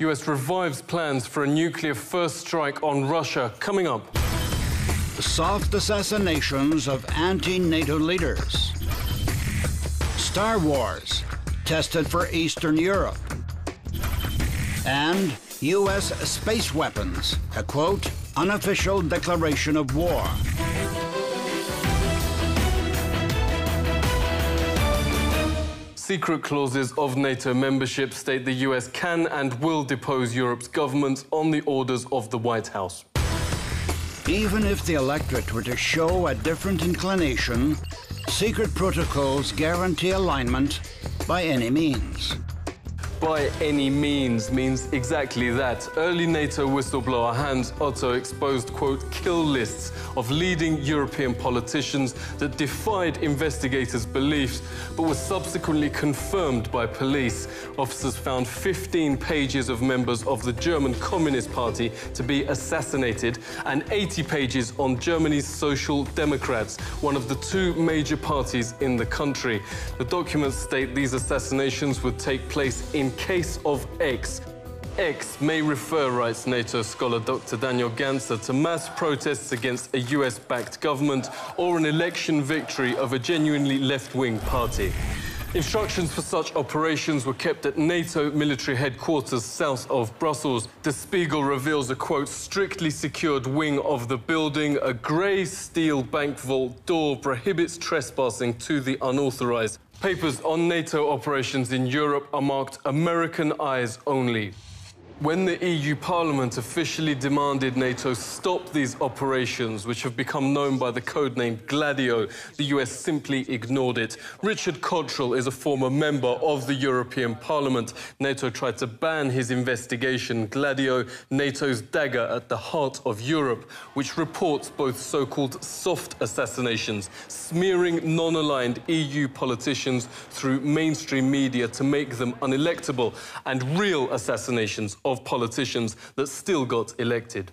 US revives plans for a nuclear first strike on Russia. Coming up. Soft assassinations of anti-NATO leaders. Star Wars, tested for Eastern Europe. And US space weapons, a quote, unofficial declaration of war. Secret clauses of NATO membership state the US can and will depose Europe's government on the orders of the White House. Even if the electorate were to show a different inclination, secret protocols guarantee alignment by any means. By any means exactly that. Early NATO whistleblower Hans Otto exposed, quote, kill lists of leading European politicians that defied investigators' beliefs, but were subsequently confirmed by police. Officers found 15 pages of members of the German Communist Party to be assassinated and 80 pages on Germany's Social Democrats, one of the two major parties in the country. The documents state these assassinations would take place in case of X. X may refer, writes NATO scholar Dr. Daniel Ganser, to mass protests against a US-backed government or an election victory of a genuinely left-wing party. Instructions for such operations were kept at NATO military headquarters south of Brussels. Der Spiegel reveals a, quote, strictly secured wing of the building. A grey steel bank vault door prohibits trespassing to the unauthorized. Papers on NATO operations in Europe are marked American eyes only. When the EU Parliament officially demanded NATO stop these operations, which have become known by the codename Gladio, the US simply ignored it. Richard Cottrell is a former member of the European Parliament. NATO tried to ban his investigation, Gladio, NATO's Dagger at the heart of Europe, which reports both so-called soft assassinations, smearing non-aligned EU politicians through mainstream media to make them unelectable, and real assassinations of politicians that still got elected.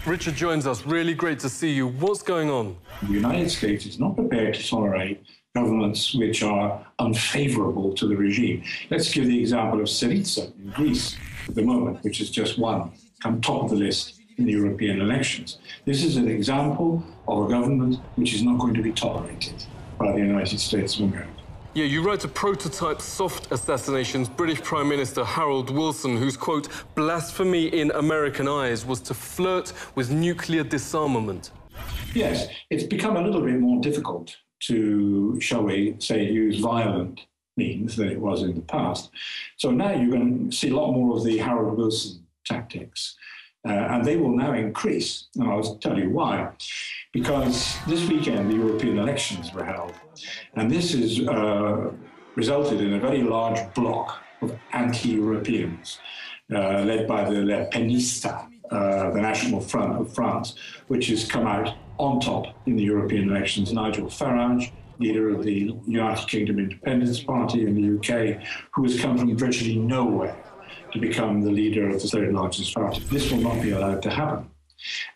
Richard joins us. Really great to see you. What's going on? The United States is not prepared to tolerate governments which are unfavourable to the regime. Let's give the example of Syriza in Greece at the moment, which is just one, come top of the list in the European elections. This is an example of a government which is not going to be tolerated by the United States of America. Yeah, you write a prototype soft assassinations British Prime Minister Harold Wilson, whose, quote, blasphemy in American eyes was to flirt with nuclear disarmament. Yes, it's become a little bit more difficult to, shall we say, use violent means than it was in the past. So now you're going to see a lot more of the Harold Wilson tactics. And they will now increase, and I'll tell you why. Because this weekend, the European elections were held, and this has resulted in a very large bloc of anti-Europeans, led by the Le Penista, the National Front of France, which has come out on top in the European elections. Nigel Farage, leader of the United Kingdom Independence Party in the UK, who has come from virtually nowhere to become the leader of the third largest party. This will not be allowed to happen.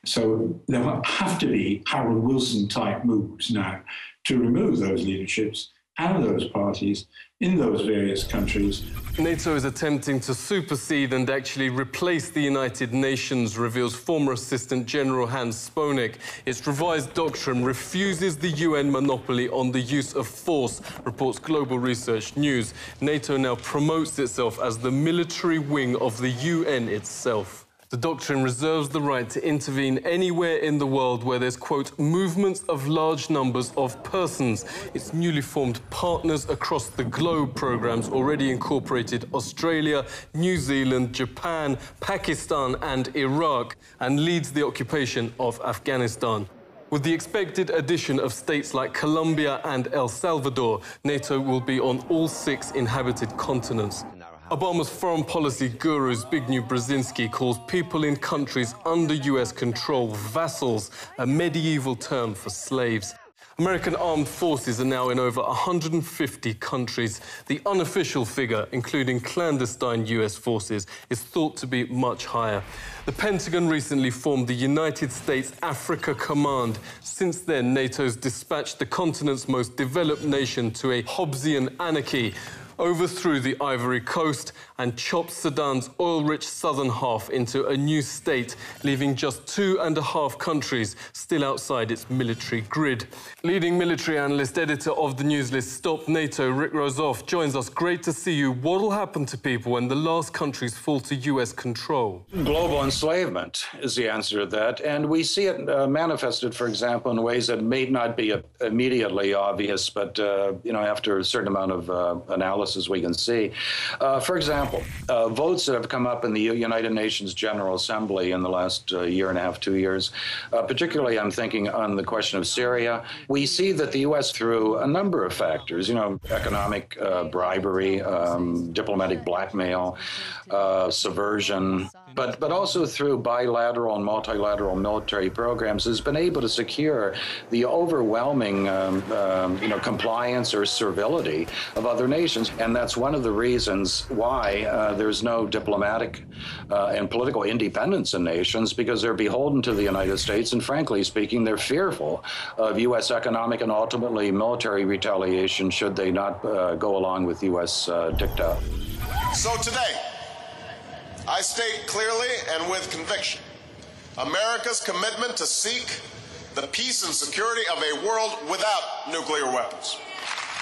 So there have to be Harold Wilson-type moves now to remove those leaderships and those parties in those various countries. NATO is attempting to supersede and actually replace the United Nations, reveals former Assistant General Hans Sponek. Its revised doctrine refuses the UN monopoly on the use of force, reports Global Research News. NATO now promotes itself as the military wing of the UN itself. The doctrine reserves the right to intervene anywhere in the world where there's, quote, movements of large numbers of persons. Its newly formed Partners Across the Globe programs already incorporated Australia, New Zealand, Japan, Pakistan and Iraq, and leads the occupation of Afghanistan. With the expected addition of states like Colombia and El Salvador, NATO will be on all 6 inhabited continents. Obama's foreign policy guru Zbigniew Brzezinski calls people in countries under US control vassals, a medieval term for slaves. American armed forces are now in over 150 countries. The unofficial figure, including clandestine US forces, is thought to be much higher. The Pentagon recently formed the United States Africa Command. Since then, NATO's dispatched the continent's most developed nation to a Hobbesian anarchy. overthrew the Ivory Coast and chopped Sudan's oil-rich southern half into a new state, leaving just 2.5 countries still outside its military grid. Leading military analyst, editor of the newslist Stop NATO, Rick Rozoff, joins us. Great to see you. What will happen to people when the last countries fall to US control? Global enslavement is the answer to that, and we see it manifested, for example, in ways that may not be immediately obvious, but after a certain amount of analysis we can see. For example, votes that have come up in the United Nations General Assembly in the last year and a half, 2 years, particularly I'm thinking on the question of Syria. We see that the U.S., through a number of factors, economic bribery, diplomatic blackmail, subversion, but also through bilateral and multilateral military programs, has been able to secure the overwhelming, compliance or servility of other nations. And that's one of the reasons why there's no diplomatic and political independence in nations, because they're beholden to the United States. And frankly speaking, they're fearful of U.S. economic and ultimately military retaliation should they not go along with U.S. diktat. So today, I state clearly and with conviction America's commitment to seek the peace and security of a world without nuclear weapons.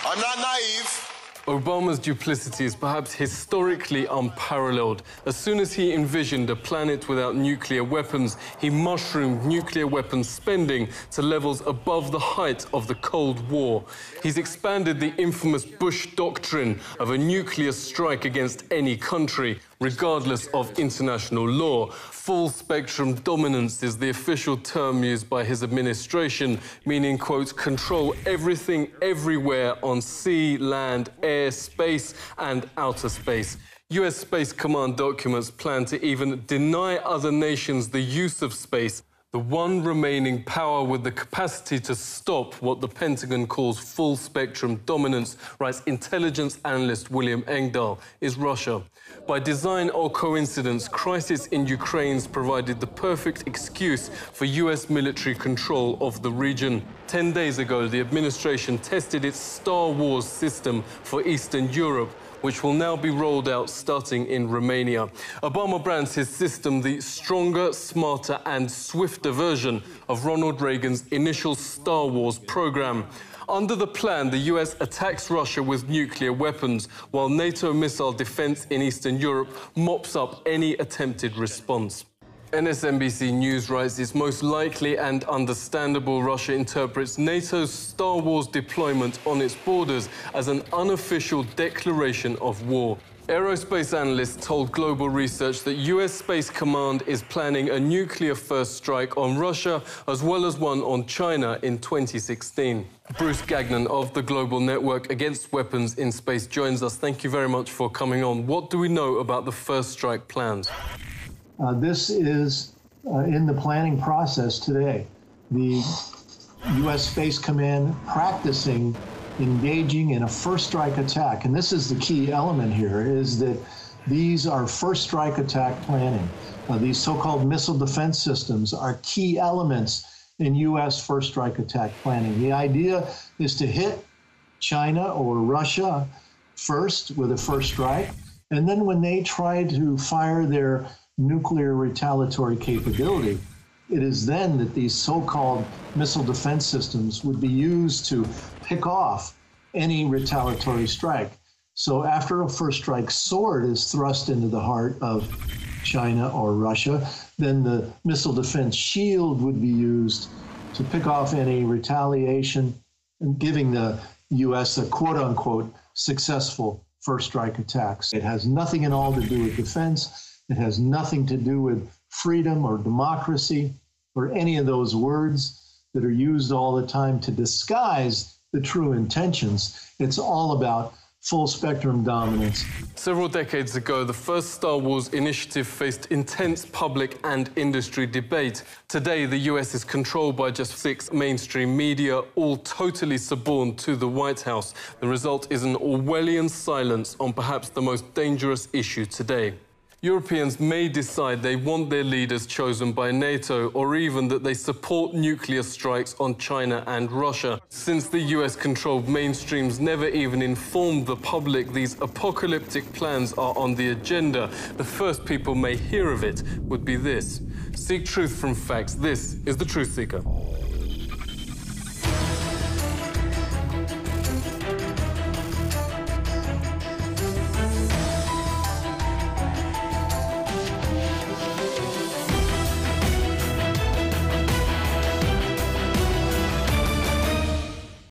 I'm not naive. Obama's duplicity is perhaps historically unparalleled. As soon as he envisioned a planet without nuclear weapons, he mushroomed nuclear weapons spending to levels above the height of the Cold War. He's expanded the infamous Bush doctrine of a nuclear strike against any country, regardless of international law. Full-spectrum dominance is the official term used by his administration, meaning, quote, control everything everywhere on sea, land, air, space, and outer space. US Space Command documents plan to even deny other nations the use of space, the one remaining power with the capacity to stop what the Pentagon calls full-spectrum dominance, writes intelligence analyst William Engdahl, is Russia. By design or coincidence, crisis in Ukraine's provided the perfect excuse for US military control of the region. 10 days ago, the administration tested its Star Wars system for Eastern Europe, which will now be rolled out starting in Romania. Obama brands his system the stronger, smarter, and swifter version of Ronald Reagan's initial Star Wars program. Under the plan, the US attacks Russia with nuclear weapons, while NATO missile defense in Eastern Europe mops up any attempted response. MSNBC News writes it's most likely and understandable Russia interprets NATO's Star Wars deployment on its borders as an unofficial declaration of war. Aerospace analysts told Global Research that US Space Command is planning a nuclear-first strike on Russia, as well as one on China in 2016. Bruce Gagnon of the Global Network Against Weapons in Space joins us. Thank you very much for coming on. What do we know about the first strike plans? This is in the planning process today. The U.S. Space Command practicing engaging in a first strike attack. And this is the key element here, is that these are first strike attack planning. These so-called missile defense systems are key elements in U.S. first strike attack planning. The idea is to hit China or Russia first with a first strike, and then when they try to fire their nuclear retaliatory capability, it is then that these so-called missile defense systems would be used to pick off any retaliatory strike. So after a first strike sword is thrust into the heart of China or Russia, then the missile defense shield would be used to pick off any retaliation and giving the U.S. a quote-unquote successful first strike attacks. It has nothing at all to do with defense. It has nothing to do with freedom or democracy or any of those words that are used all the time to disguise the true intentions. It's all about full spectrum dominance. Several decades ago, the first Star Wars initiative faced intense public and industry debate. Today, the US is controlled by just 6 mainstream media, all totally suborned to the White House. The result is an Orwellian silence on perhaps the most dangerous issue today. Europeans may decide they want their leaders chosen by NATO, or even that they support nuclear strikes on China and Russia. Since the US-controlled mainstreams never even informed the public these apocalyptic plans are on the agenda, the first people may hear of it would be this. Seek truth from facts. This is The Truth Seeker.